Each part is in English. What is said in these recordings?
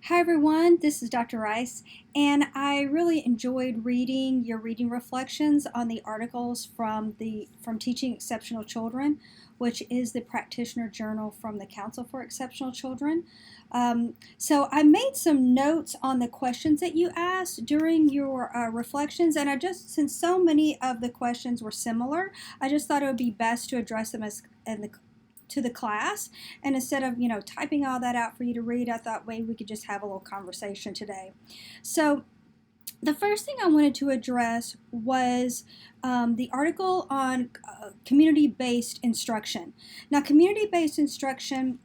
Hi everyone, this is Dr. Rice, and I really enjoyed reading your reading reflections on the articles from Teaching Exceptional Children, which is the practitioner journal from the Council for Exceptional Children. So I made some notes on the questions that you asked during your reflections, and since so many of the questions were similar, I just thought it would be best to address them to the class. And instead of typing all that out for you to read, I thought maybe we could just have a little conversation today. So the first thing I wanted to address was the article on community-based instruction. Now, community-based instruction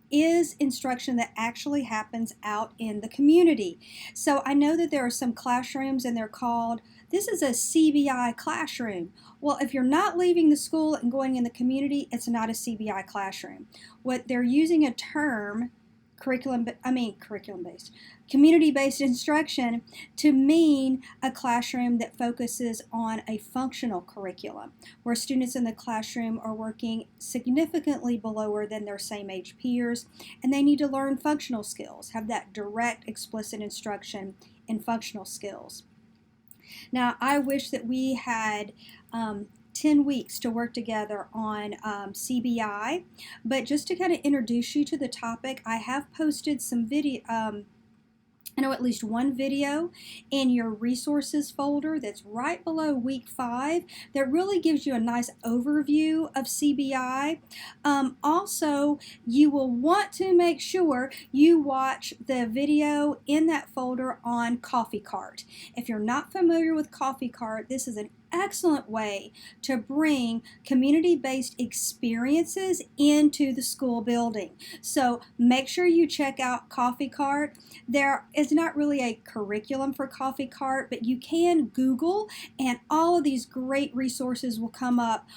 is instruction that actually happens out in the community. So I know that there are some classrooms and they're called, this is a CBI classroom. Well, if you're not leaving the school and going in the community, it's not a CBI classroom. What they're using a term, curriculum-based, community-based instruction to mean a classroom that focuses on a functional curriculum, where students in the classroom are working significantly below than their same age peers, and they need to learn functional skills, have that direct, explicit instruction in functional skills. Now, I wish that we had 10 weeks to work together on CBI, but just to kind of introduce you to the topic, I have posted some video. I know at least one video in your resources folder that's right below week 5 that really gives you a nice overview of CBI. Also, you will want to make sure you watch the video in that folder on Coffee Cart. If you're not familiar with Coffee Cart, this is an excellent way to bring community-based experiences into the school building. So make sure you check out Coffee Cart. There is not really a curriculum for Coffee Cart, but you can Google and all of these great resources will come up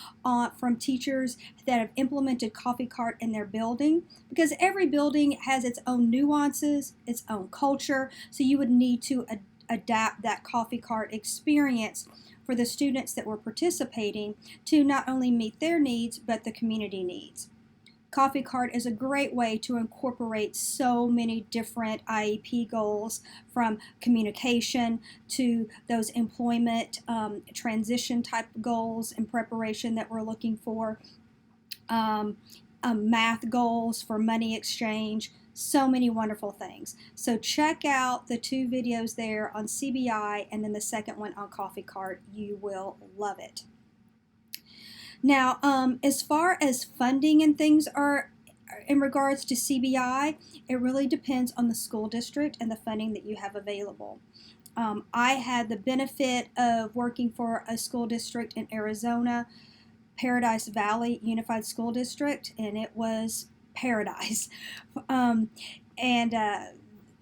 from teachers that have implemented Coffee Cart in their building, because every building has its own nuances, its own culture, so you would need to adapt that Coffee Cart experience for the students that were participating to not only meet their needs, but the community needs. Coffee Cart is a great way to incorporate so many different IEP goals, from communication to those employment transition type goals and preparation that we're looking for, math goals for money exchange, so many wonderful things. So check out the 2 videos there on CBI and then the second one on Coffee Cart. You will love it. Now, as far as funding and things are in regards to CBI, it really depends on the school district and the funding that you have available. I had the benefit of working for a school district in Arizona, Paradise Valley Unified School District, and it was paradise. And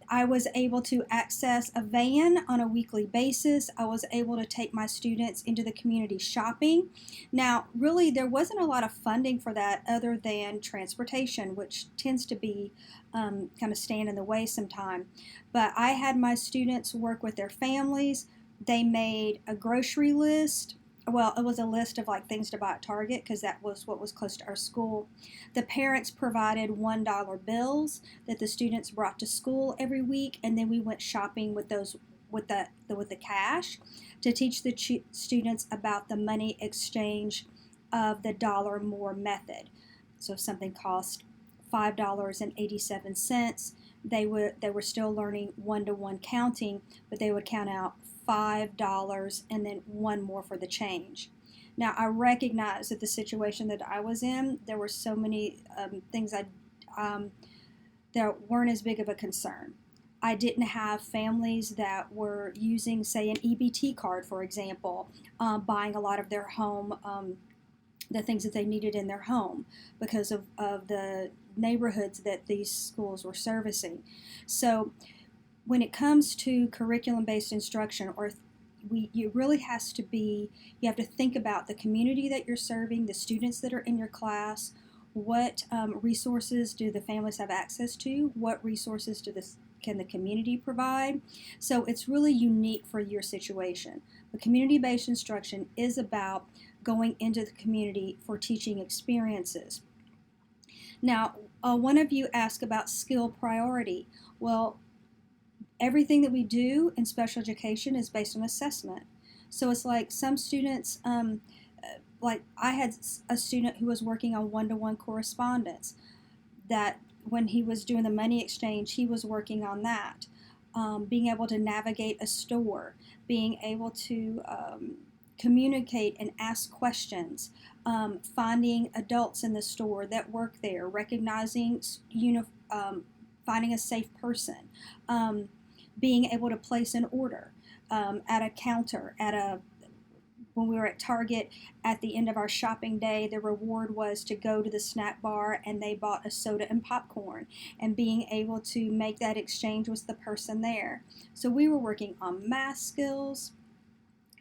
I was able to access a van on a weekly basis. I was able to take my students into the community shopping. Now, really, there wasn't a lot of funding for that other than transportation, which tends to be kind of stand in the way sometime. But I had my students work with their families. They made a grocery list. Well, it was a list of like things to buy at Target, because that was what was close to our school. The parents provided $1 bills that the students brought to school every week, and then we went shopping with those with the cash to teach the students about the money exchange of the dollar more method. So if something cost $5.87, they were still learning one-to-one counting, but they would count out $5 and then one more for the change. Now, I recognize that the situation that I was in, there were so many things that weren't as big of a concern. I didn't have families that were using, say, an EBT card, for example, buying a lot of their home, the things that they needed in their home because of the neighborhoods that these schools were servicing. So when it comes to curriculum-based instruction, you really has to be, you have to think about the community that you're serving, the students that are in your class, what resources do the families have access to, what resources can the community provide. So it's really unique for your situation. But community-based instruction is about going into the community for teaching experiences. Now, one of you asked about skill priority. Well, Everything that we do in special education is based on assessment. So it's like some students, like I had a student who was working on one-to-one correspondence, that when he was doing the money exchange, he was working on that. Being able to navigate a store, being able to communicate and ask questions, finding adults in the store that work there, recognizing, finding a safe person, being able to place an order at a counter, when we were at Target at the end of our shopping day, the reward was to go to the snack bar and they bought a soda and popcorn, and being able to make that exchange with the person there. So we were working on math skills,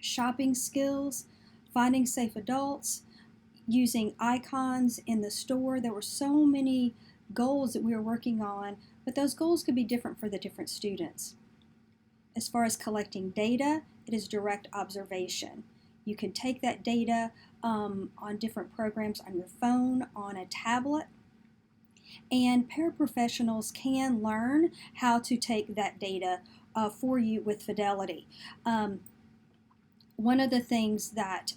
shopping skills, finding safe adults, using icons in the store. There were so many goals that we were working on, but those goals could be different for the different students. As far as collecting data, it is direct observation. You can take that data on different programs on your phone, on a tablet, and paraprofessionals can learn how to take that data for you with fidelity. One of the things that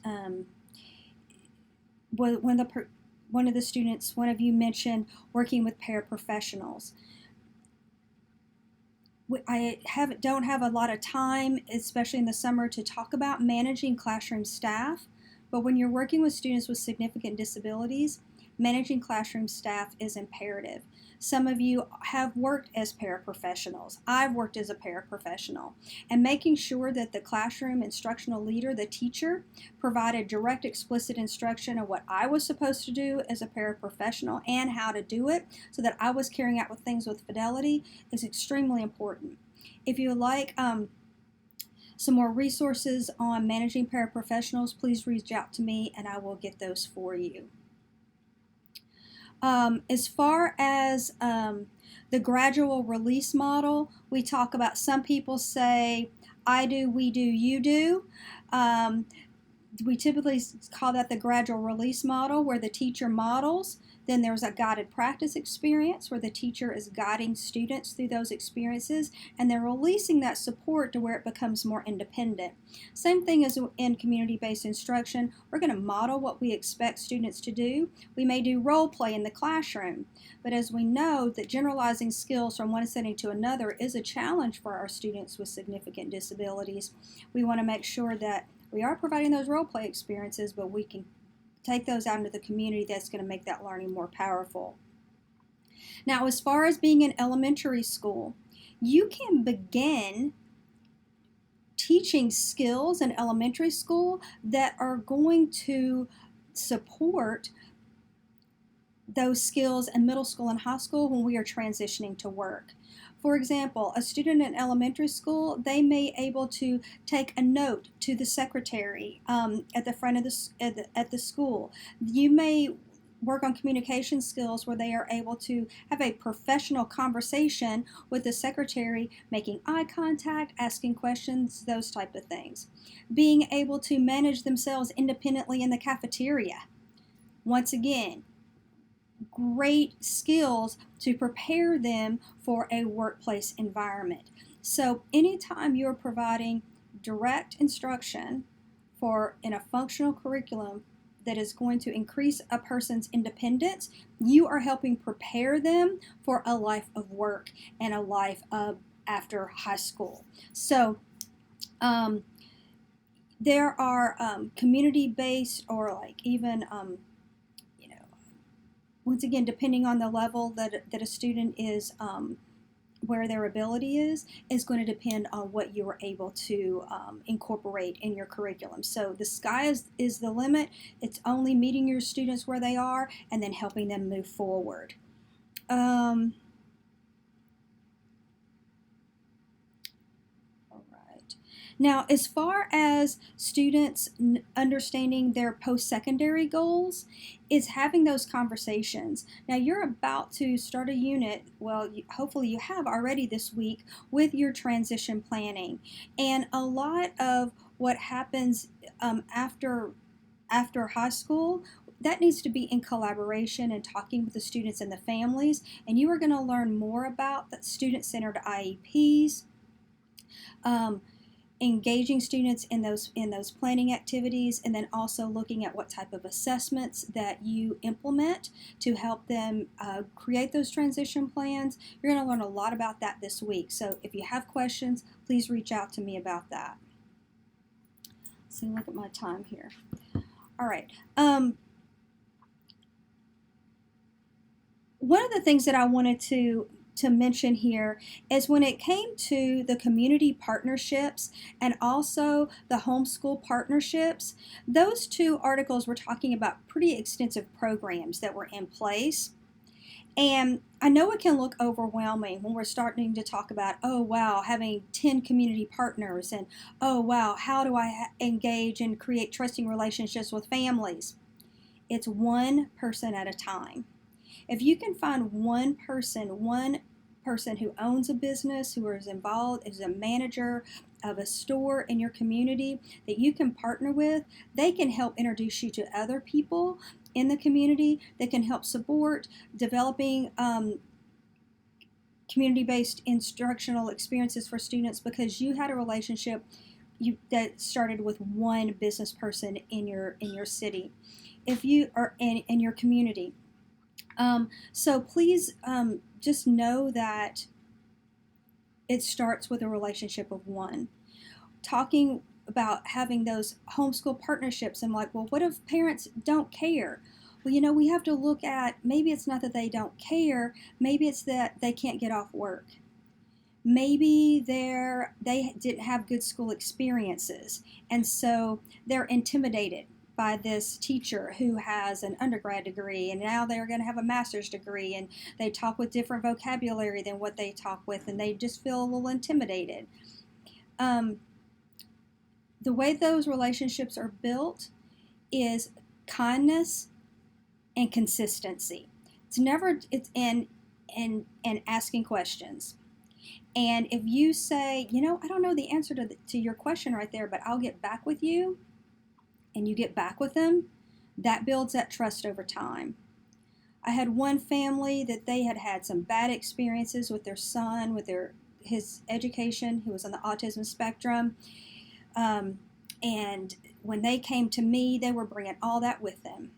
one of the students, one of you mentioned working with paraprofessionals. Don't have a lot of time, especially in the summer, to talk about managing classroom staff, but when you're working with students with significant disabilities, managing classroom staff is imperative. Some of you have worked as paraprofessionals. I've worked as a paraprofessional. And making sure that the classroom instructional leader, the teacher, provided direct, explicit instruction of what I was supposed to do as a paraprofessional and how to do it so that I was carrying out things with fidelity is extremely important. If you would like some more resources on managing paraprofessionals, please reach out to me and I will get those for you. As far as the gradual release model, we talk about, some people say, I do, we do, you do. We typically call that the gradual release model, where the teacher models. Then there's a guided practice experience where the teacher is guiding students through those experiences, and they're releasing that support to where it becomes more independent. Same thing as in community-based instruction. We're going to model what we expect students to do. We may do role play in the classroom, but as we know that generalizing skills from one setting to another is a challenge for our students with significant disabilities. We want to make sure that we are providing those role play experiences, but we can take those out into the community. That's going to make that learning more powerful. Now, as far as being in elementary school, you can begin teaching skills in elementary school that are going to support those skills in middle school and high school when we are transitioning to work. For example, a student in elementary school, they may able to take a note to the secretary at the front of the school. You may work on communication skills where they are able to have a professional conversation with the secretary, making eye contact, asking questions, those type of things. Being able to manage themselves independently in the cafeteria. Once again, great skills to prepare them for a workplace environment. So anytime you're providing direct instruction in a functional curriculum that is going to increase a person's independence, you are helping prepare them for a life of work and a life of after high school. So there are community-based, or like even once again, depending on the level that a student is, where their ability is going to depend on what you are able to incorporate in your curriculum. So the sky is the limit. It's only meeting your students where they are and then helping them move forward. Now, as far as students understanding their post-secondary goals, is having those conversations. Now, you're about to start a unit, well, hopefully you have already this week, with your transition planning. And a lot of what happens after high school, that needs to be in collaboration and talking with the students and the families. And you are going to learn more about the student-centered IEPs, Engaging students in those planning activities, and then also looking at what type of assessments that you implement to help them create those transition plans. You're going to learn a lot about that this week. So if you have questions, please reach out to me about that. So look at my time here. All right. One of the things that I wanted to mention here is when it came to the community partnerships and also the homeschool partnerships, those two articles were talking about pretty extensive programs that were in place. And I know it can look overwhelming when we're starting to talk about, oh wow, having 10 community partners, and oh wow, how do I engage and create trusting relationships with families? It's one person at a time. If you can find one person who owns a business, who is involved as a manager of a store in your community that you can partner with, they can help introduce you to other people in the community that can help support developing community-based instructional experiences for students, because you had a relationship that started with one business person in your city, if you are in your community. So please just know that it starts with a relationship of one. Talking about having those homeschool partnerships, I'm like, well, what if parents don't care? Well, you know, we have to look at, maybe it's not that they don't care, maybe it's that they can't get off work. Maybe they didn't have good school experiences, and so they're intimidated by this teacher who has an undergrad degree, and now they're going to have a master's degree, and they talk with different vocabulary than what they talk with, and they just feel a little intimidated. The way those relationships are built is kindness and consistency. It's asking questions. And if you say, you know, I don't know the answer to your question right there, but I'll get back with you, and you get back with them, that builds that trust over time. I had one family that they had some bad experiences with their son, with his education. He was on the autism spectrum. And when they came to me, they were bringing all that with them.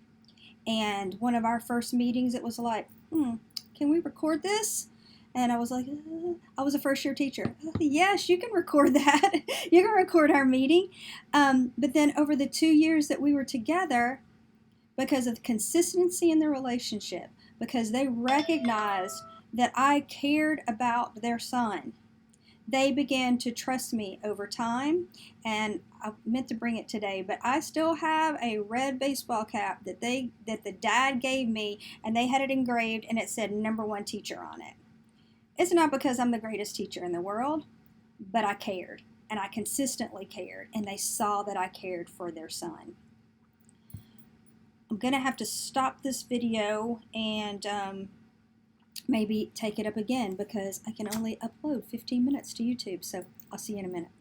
And one of our first meetings, it was like, can we record this? And I was like, I was a first-year teacher. Yes, you can record that. You can record our meeting. But then over the 2 years that we were together, because of the consistency in the relationship, because they recognized that I cared about their son, they began to trust me over time. And I meant to bring it today, but I still have a red baseball cap that the dad gave me, and they had it engraved, and it said #1 teacher on it. It's not because I'm the greatest teacher in the world, but I cared, and I consistently cared, and they saw that I cared for their son. I'm going to have to stop this video and maybe take it up again, because I can only upload 15 minutes to YouTube, so I'll see you in a minute.